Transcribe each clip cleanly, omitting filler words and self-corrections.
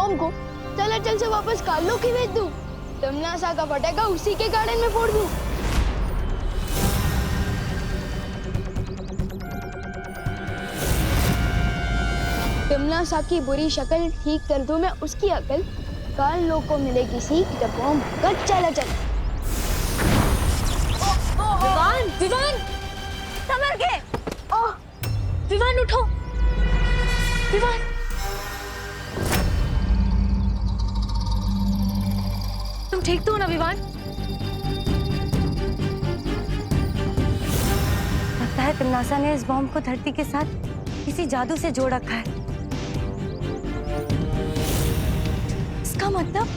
Bomb को चलाचल से वापस कालो की भेज दूं, तमनासा का पटाखा उसी के गार्डन में फोड़ दूं। तमनासा की बुरी शक्ल ठीक कर दूं मैं उसकी अकल, काल लोग को मिलेगी सीख जब बॉम्ब का चलाचल। विवान, विवान, संभल के। विवान उठो, विवान। तुम ठीक तो हो ना विवान? लगता है तमनासा ने इस बॉम्ब को धरती के साथ किसी जादू से जोड़ रखा है। इसका मतलब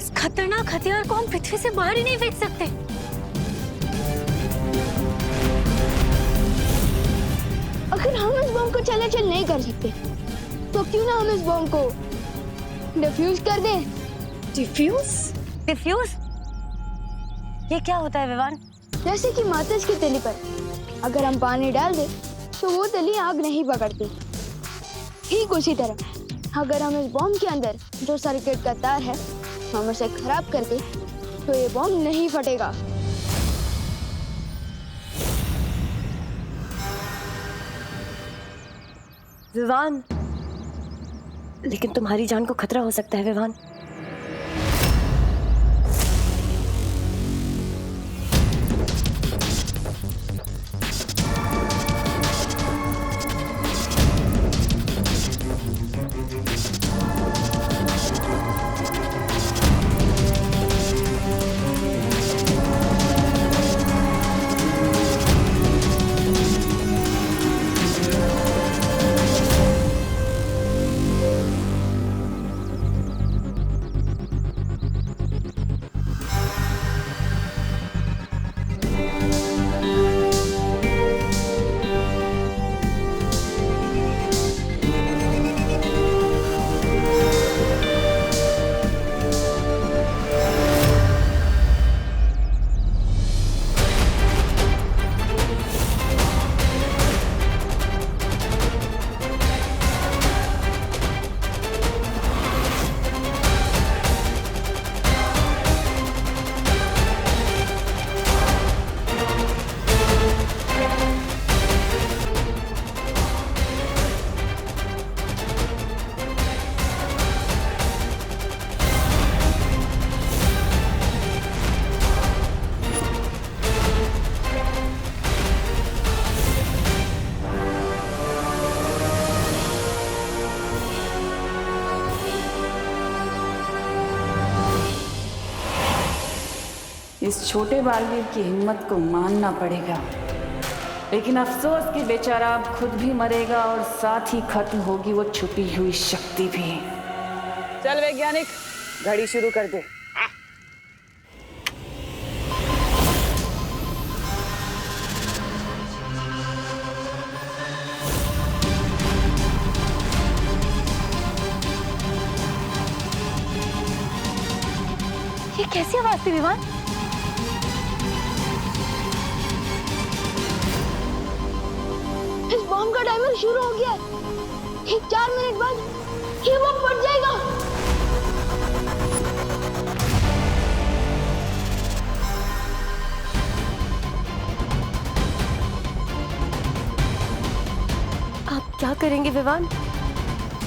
इस खतरनाक हथियार को हम पृथ्वी से बाहर ही नहीं फेंक सकते। अगर हम इस बॉम्ब को चलाचल नहीं कर सकते तो क्यों ना हम इस बॉम्ब को डिफ्यूज कर दें? डिफ्यूज? डिफ्यूज? ये क्या होता है विवान? जैसे कि माचिस की तीली पर अगर हम पानी डाल दें तो वो तीली आग नहीं पकड़ती, ठीक उसी तरह अगर हम इस बॉम्ब के अंदर जो सर्किट का तार है हम उसे खराब कर दें तो ये बॉम्ब नहीं फटेगा। विवान, लेकिन तुम्हारी जान को खतरा हो सकता है विवान। इस छोटे बालवीर की हिम्मत को मानना पड़ेगा, लेकिन अफसोस कि बेचारा अब खुद भी मरेगा और साथ ही खत्म होगी वो छुपी हुई शक्ति भी। चल वैज्ञानिक, घड़ी शुरू कर दे। ये कैसी आवाज थी विवान? इस बॉम्ब का टाइमर शुरू हो गया है। ठीक 4 मिनट बाद ये बॉम्ब फट जाएगा। आप क्या करेंगे विवान?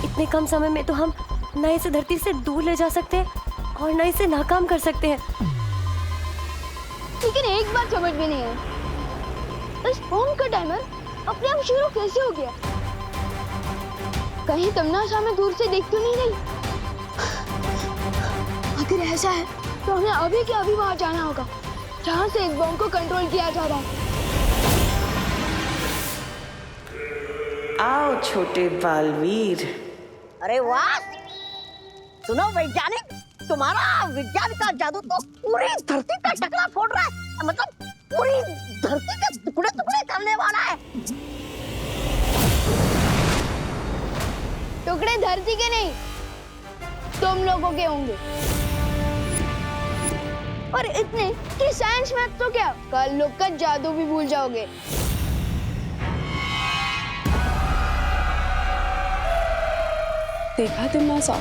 इतने कम समय में तो हम न इसे धरती से दूर ले जा सकते हैं और न इसे नाकाम कर सकते हैं। लेकिन एक बात समझ में नहीं आई, इस बॉम्ब का टाइमर अपने आप शुरू कैसे हो गया? कहीं तमनासा हमें दूर से देख तो नहीं रही? अगर ऐसा है तो हमें अभी के अभी वहां जाना होगा जहां से इस बॉम्ब को कंट्रोल किया जा रहा है। आओ छोटे बालवीर। अरे वाह! सुनो वैज्ञानिक, तुम्हारा विज्ञान का जादू तो पूरी धरती का टकरा फोड़ रहा है, मतलब पूरी धरती के टुकड़े टुकड़े करने वाला है। टुकड़े धरती के नहीं, तुम लोगों के होंगे। और इतने कि साइंस मैथ तो क्या, कल लोग का जादू भी भूल जाओगे। देखा तमनासा,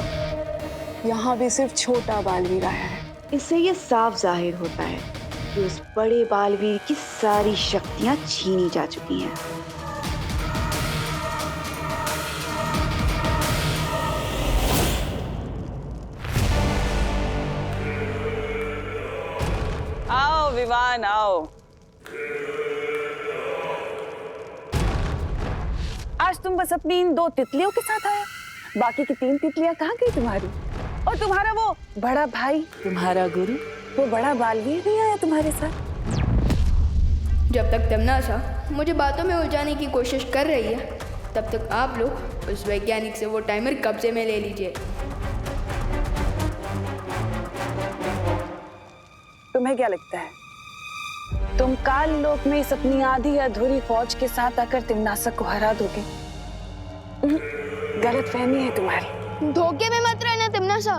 यहाँ भी सिर्फ छोटा बालवीर आया है। इससे ये साफ जाहिर होता है कि उस बड़े बालवीर की सारी शक्तियां छीनी जा चुकी हैं। आओ विवान आओ। आज तुम बस अपनी इन 2 तितलियों के साथ आए, बाकी की 3 तितलियां कहाँ गई तुम्हारी? और तुम्हारा वो बड़ा भाई, तुम्हारा गुरु, वो बड़ा बालवीर नहीं आया तुम्हारे साथ? जब तक तमन्ना मुझे बातों में उलझाने की कोशिश कर रही है, तब तक आप लोग उस वैज्ञानिक से वो टाइमर कब्जे में ले लीजिए। तुम्हें क्या लगता है तुम काल लोक में इस अपनी आधी अधूरी फौज के साथ आकर तिमनासक को हरा दोगे? गलत फहमी है तुम्हारी। धोखे में मत रहना तमन्ना,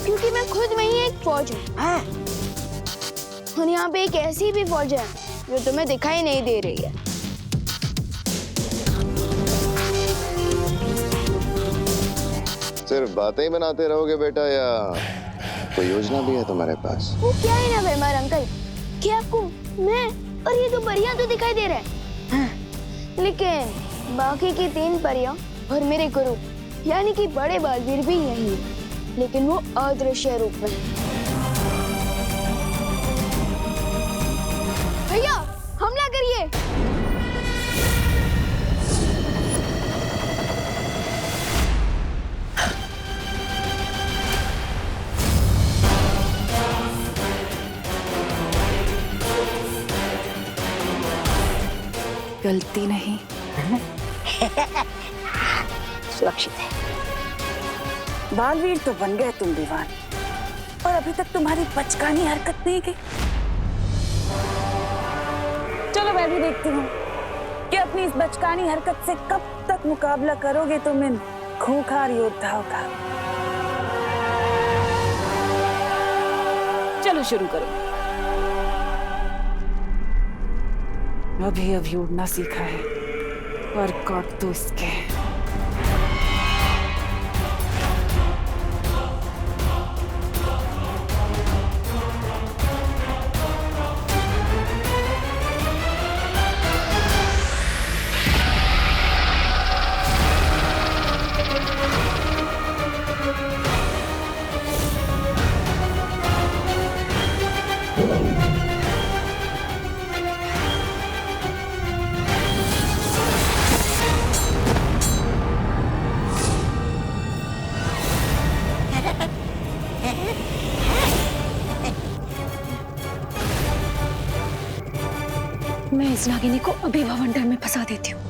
क्योंकि मैं खुद में ही एक फौज हूँ। और यहाँ पे एक ऐसी भी फौज है जो तुम्हें दिखाई नहीं दे रही है। सिर्फ बातें ही बनाते रहोगे बेटा, या कोई योजना भी है तुम्हारे पास? वो क्या है ना वेमर अंकल, कि आपको मैं और ये 2 परियां तो दिखाई दे रहे हैं, हाँ। लेकिन बाकी की 3 परियां और मेरे गुरु यानी कि बड़े बालवीर भी यही है, लेकिन वो अदृश्य रूप में। भैया हमला करिए। गलती नहीं सुरक्षित है। बालवीर तो बन गए तुम दीवान, और अभी तक तुम्हारी बचकानी हरकत नहीं की। चलो मैं भी देखती हूँ कि अपनी इस बचकानी हरकत से कब तक मुकाबला करोगे तुम इन खूंखार योद्धाओं का। चलो शुरू करो। अभी उड़ना सीखा है, पर काट तो इसके। मैं इस नागिनी को अभी भवंडर में फंसा देती हूँ।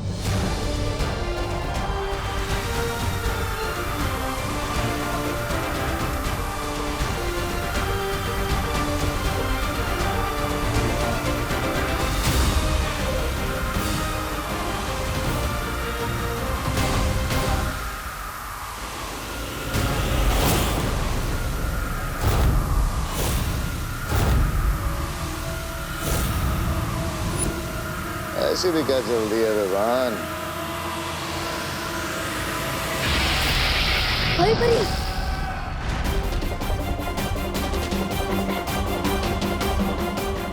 ऐसी भी क्या चल रही है विवान? भाई परी,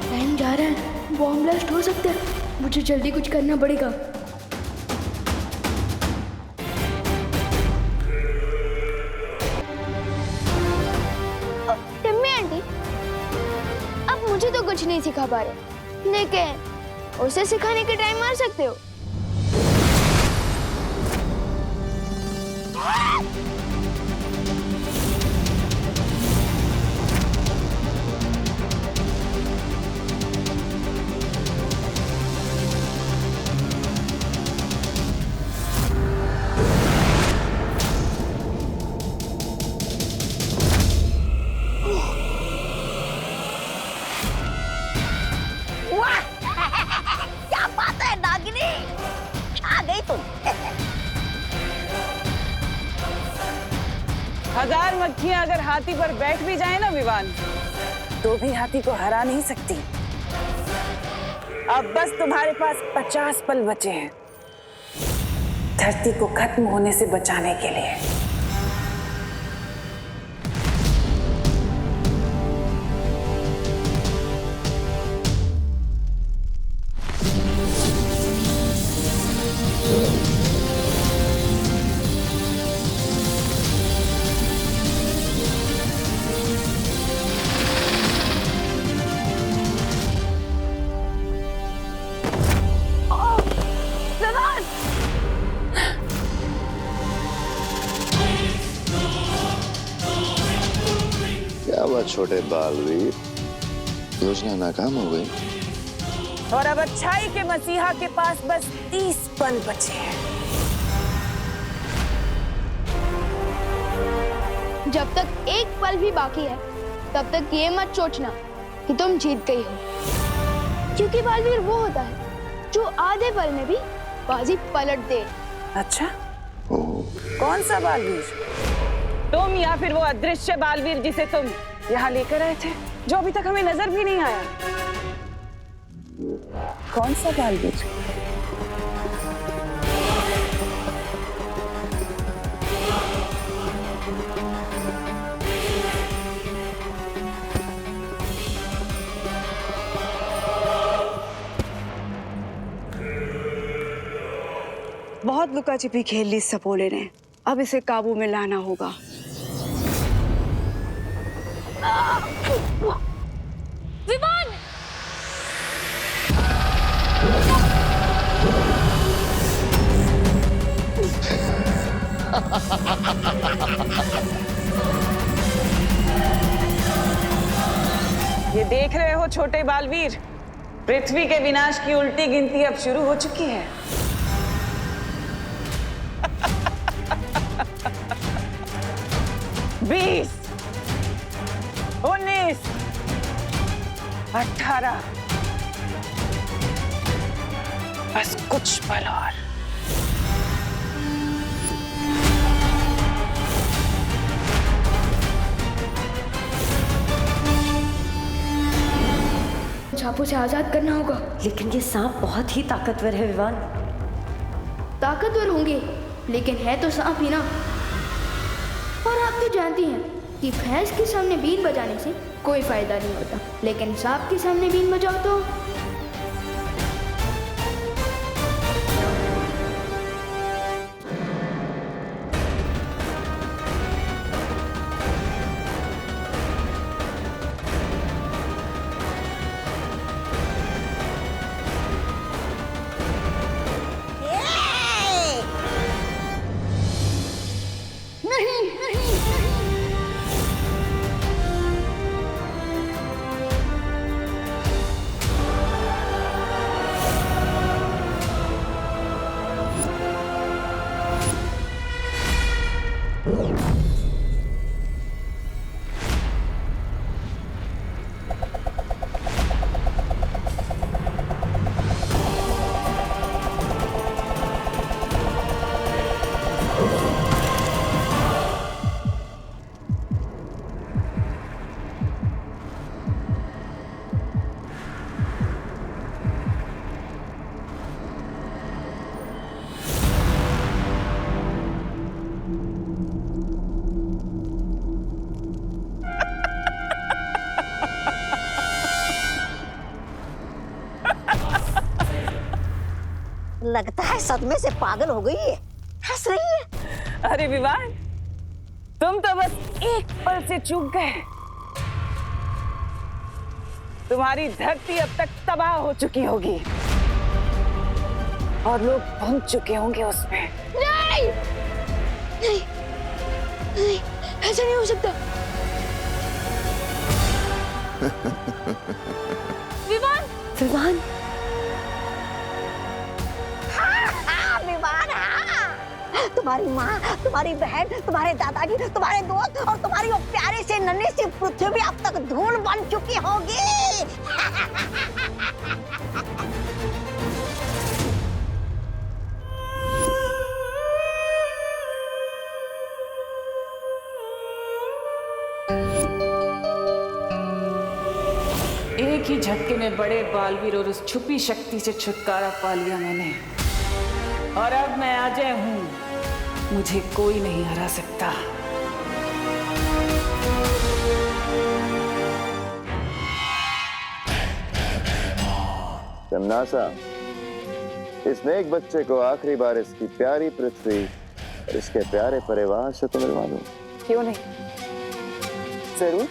टाइम जा रहा है, बॉम्ब ब्लास्ट हो सकता है, मुझे जल्दी कुछ करना पड़ेगा। टिम्मी आंटी, अब मुझे तो कुछ नहीं सिखा पा रहे, लेकिन उसे सिखाने के टाइम मार सकते हो। हजार मक्खियां अगर हाथी पर बैठ भी जाए ना विवान, तो भी हाथी को हरा नहीं सकती। अब बस तुम्हारे पास 50 पल बचे हैं धरती को खत्म होने से बचाने के लिए। छोटे बालवीर, योजना नाकाम हो गई। और अब अच्छाई के मसीहा के पास बस 30 पल बचे हैं। जब तक एक पल भी बाकी है तब तक ये मत सोचना कि तुम जीत गई हो, क्योंकि बालवीर वो होता है जो आधे पल में भी बाजी पलट दे। अच्छा, ओह, कौन सा बालवीर? तुम या फिर वो अदृश्य बालवीर जिसे तुम यहाँ लेकर आए थे, जो अभी तक हमें नजर भी नहीं आया? कौन सा बालवीर? बहुत लुका छिपी खेल ली सपोले ने, अब इसे काबू में लाना होगा। विमान! ये देख रहे हो छोटे बालवीर, पृथ्वी के विनाश की उल्टी गिनती अब शुरू हो चुकी है। 20, 19, 18, बस कुछ पल और। छापों से आजाद करना होगा। लेकिन ये सांप बहुत ही ताकतवर है विवान। ताकतवर होंगे लेकिन है तो सांप ही ना। और आप तो जानती हैं कि भैंस के सामने बीन बजाने से कोई फायदा नहीं होता, लेकिन सांप के सामने बीन बजाओ तो लगता है सदमे से पागल हो गई है, हंस रही है। अरे विवान, तुम तो बस एक पल से चूक गए। तुम्हारी धरती अब तक तबाह हो चुकी होगी और लोग पहुंच चुके होंगे उसमें। नहीं, नहीं, नहीं, ऐसा नहीं हो सकता। विवान! विवान! विमान, हाँ। तुम्हारी माँ, तुम्हारी बहन, तुम्हारे दादाजी, तुम्हारे दोस्त और तुम्हारी वो प्यारे से नन्ही सी पृथ्वी अब तक धूल बन चुकी होगी। एक ही झटके में बड़े बालवीर और उस छुपी शक्ति से छुटकारा पा लिया मैंने, और अब मैं अजय हूं, मुझे कोई नहीं हरा सकता। तमनासा, इस नेक बच्चे को आखिरी बार इसकी प्यारी पृथ्वी और इसके प्यारे परिवार से तो मिलवा दो। क्यों नहीं, जरूर।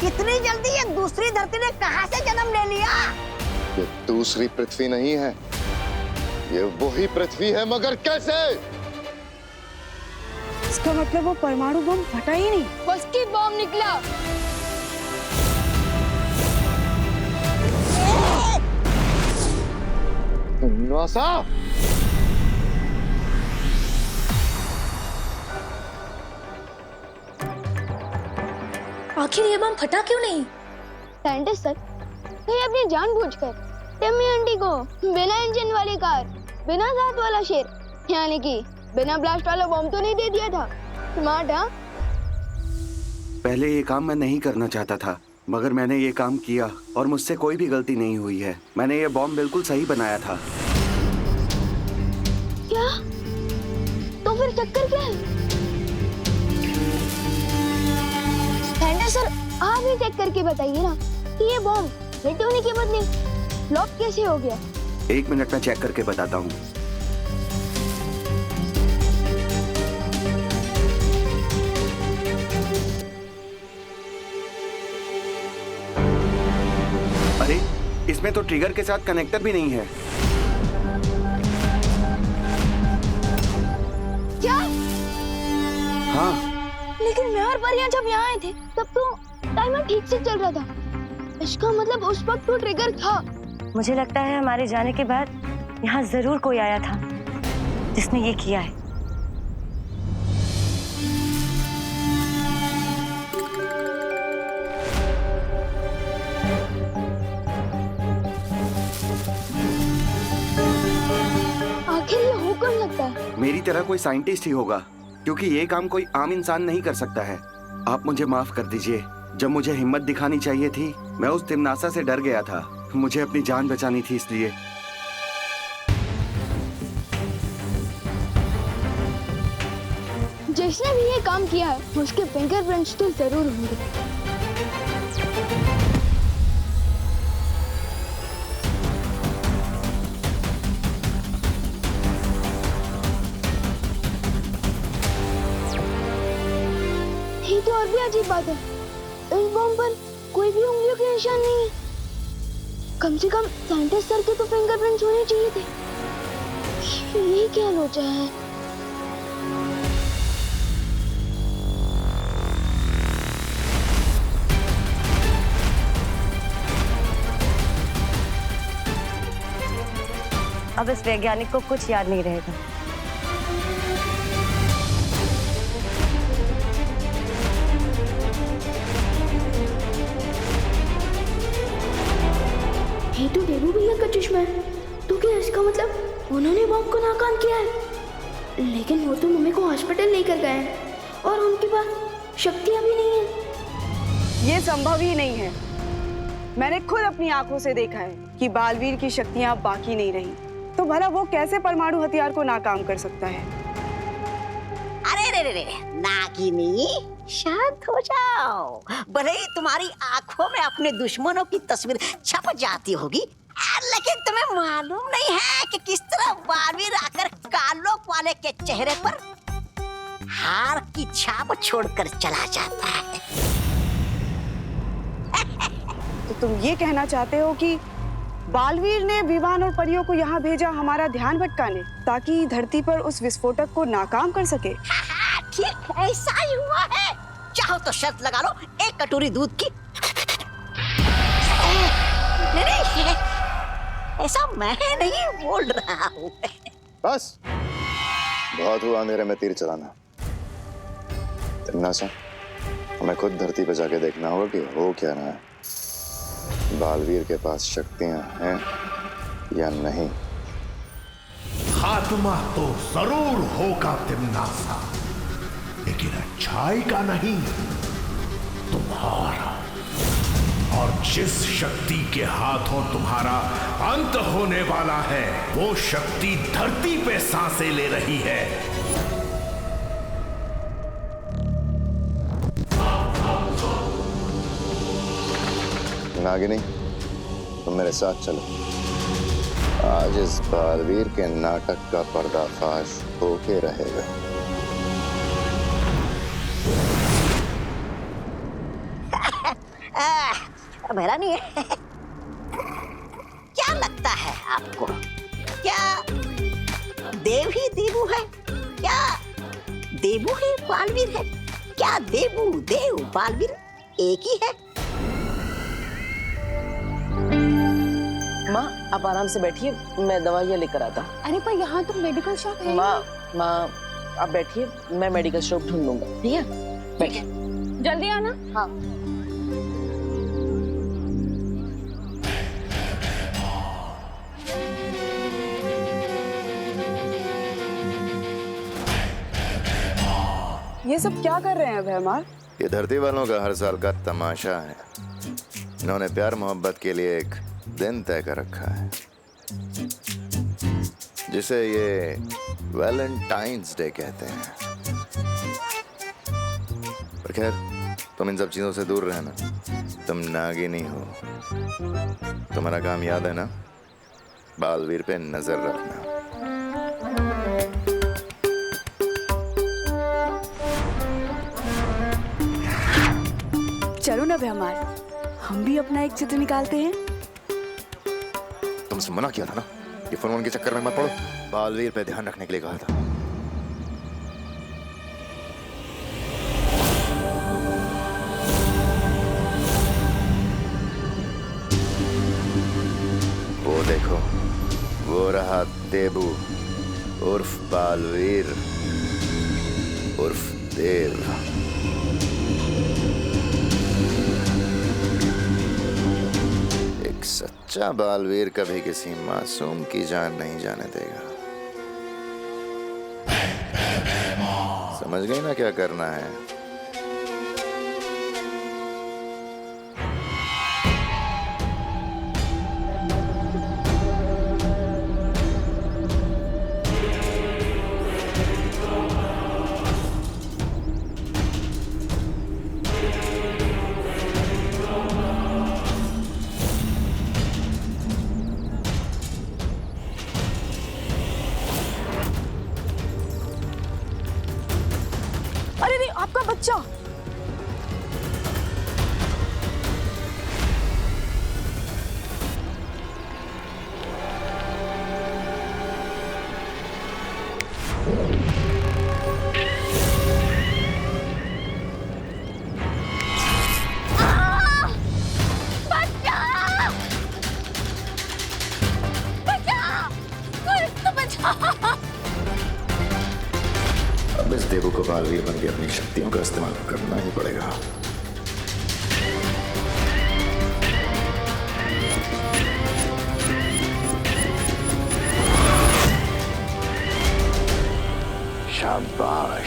कितनी जल्दी ये दूसरी धरती ने कहां से जन्म ले लिया? ये दूसरी पृथ्वी नहीं है, ये वही पृथ्वी है, मगर कैसे? इसका मतलब वो परमाणु बम फटा ही नहीं। बस की बॉम्ब निकला। नासा, आखिर ये बम फटा क्यों नहीं? साइंटिस्ट सर, कहीं अपनी जानबूझकर टिम्मी आंटी को बिना इंजन वाली कार, बिना दांत वाला शेर, यानी कि बिना ब्लास्ट वाला बॉम्ब तो नहीं दे दिया था? स्मार्ट हाँ? पहले ये काम मैं नहीं करना चाहता था, मगर मैंने ये काम किया और मुझसे कोई भी गलती नहीं हुई है। मैंने ये बॉम्ब बिल्कुल सही बनाया था। क्या? तो फिर चक्कर क्या है? साइंटिस्ट सर, आप ही चेक करके बताइए ना कि ये बॉम्ब हिट होने के बदले फ्लॉप कैसे हो गया? 1 मिनट में चेक करके बताता हूँ। अरे, इसमें तो ट्रिगर के साथ कनेक्टर भी नहीं है। क्या? हाँ, लेकिन मैं और परिया जब यहाँ आए थे तब तो टाइमर ठीक से चल रहा था। इसका मतलब उस वक्त तो ट्रिगर था। मुझे लगता है हमारे जाने के बाद यहाँ जरूर कोई आया था जिसने ये किया है। आखिर ये हो कौन सकता है? मेरी तरह कोई साइंटिस्ट ही होगा, क्योंकि ये काम कोई आम इंसान नहीं कर सकता है। आप मुझे माफ कर दीजिए। जब मुझे हिम्मत दिखानी चाहिए थी, मैं उस तिमनासा से डर गया था। मुझे अपनी जान बचानी थी, इसलिए। जिसने भी ये काम किया है उसके फिंगरप्रिंट्स तो जरूर होंगे। ये तो और भी अजीब बात है, इस बॉम्ब पर कोई भी उंगलियों के निशान नहीं है। कम से कम साइंटिस्ट सर के तो फिंगरप्रिंट्स होने चाहिए थे। ये क्या लोचा है? अब इस वैज्ञानिक को कुछ याद नहीं रहेगा। ये तो देवू भैया का चश्मा है, तो क्या इसका मतलब उन्होंने बॉम्ब को नाकाम किया है? लेकिन वो तो मम्मी को हॉस्पिटल लेकर गए हैं और उनके पास शक्तियां भी नहीं है। ये संभव ही नहीं है। मैंने खुद अपनी आंखों से देखा है कि बालवीर की शक्तियां अब बाकी नहीं रही। तो भला वो कैसे परमाणु हथियार को नाकाम कर सकता है? अरे रे रे रे, नागिनी शांत हो जाओ। भले ही तुम्हारी आंखों में अपने दुश्मनों की तस्वीर छप जाती होगी, लेकिन तुम्हें मालूम नहीं है कि किस तरह बालवीर आकर कालोक वाले के चेहरे पर हार की छाप छोड़कर चला जाता है। तो तुम ये कहना चाहते हो कि बालवीर ने विवान और परियों को यहाँ भेजा हमारा ध्यान भटकाने, ताकि धरती पर उस विस्फोटक को नाकाम कर सके? ठीक ऐसा ही हुआ है। चाहो तो शर्त लगा लो, 1 कटोरी दूध की। नहीं, ऐसा मैं नहीं बोल रहा हूँ। बस बहुत हुआ अंधेरे में तीर चलाना। तिमनासा, हमें खुद धरती पे जाके देखना होगा कि हो क्या रहा है। बालवीर के पास शक्तियां हैं या नहीं। खात्मा तो जरूर होगा तिमनासा, लेकिन अच्छाई का नहीं, तुम्हारा। और जिस शक्ति के हाथों तुम्हारा अंत होने वाला है, वो शक्ति धरती पे सांसें ले रही है। नागिनी, तुम मेरे साथ चलो। आज इस बालवीर के नाटक का पर्दाफाश होके रहेगा। मेरा नहीं है। क्या लगता है आपको, क्या देव ही देवू है? क्या देवू ही बालवीर है? क्या देवू देव बालवीर एक ही है? माँ आप आराम से बैठिए, मैं दवाइयाँ लेकर आता हूँ। अरे पर यहाँ तो मेडिकल शॉप है। माँ आप बैठिए, मैं मेडिकल शॉप ढूंढ लूंगा। ठीक है, बैठिए। जल्दी आना। हाँ। ये सब क्या कर रहे हैं भैमार? ये धरती वालों का हर साल का तमाशा है। इन्होंने प्यार मोहब्बत के लिए एक दिन तय कर रखा है, जिसे ये वैलेंटाइंस डे कहते हैं। पर खैर, तुम इन सब चीजों से दूर रहना। तुम नागिनी हो। तुम्हारा काम याद है ना? बालवीर पे नजर रखना। चलो ना भैमार, हम भी अपना एक चित्र निकालते हैं। तुमसे मना किया था ना, ये फोन के चक्कर में मत पड़ो। बालवीर पे ध्यान रखने के लिए कहा था। वो देखो, वो रहा देबू उर्फ बालवीर उर्फ देव। एक सच्चा बालवीर कभी किसी मासूम की जान नहीं जाने देगा। समझ गई ना क्या करना है? अरे नहीं, आपका बच्चा। अब इस देवू को बालवीर बन के अपनी शक्तियों का इस्तेमाल करना ही पड़ेगा। शाबाश।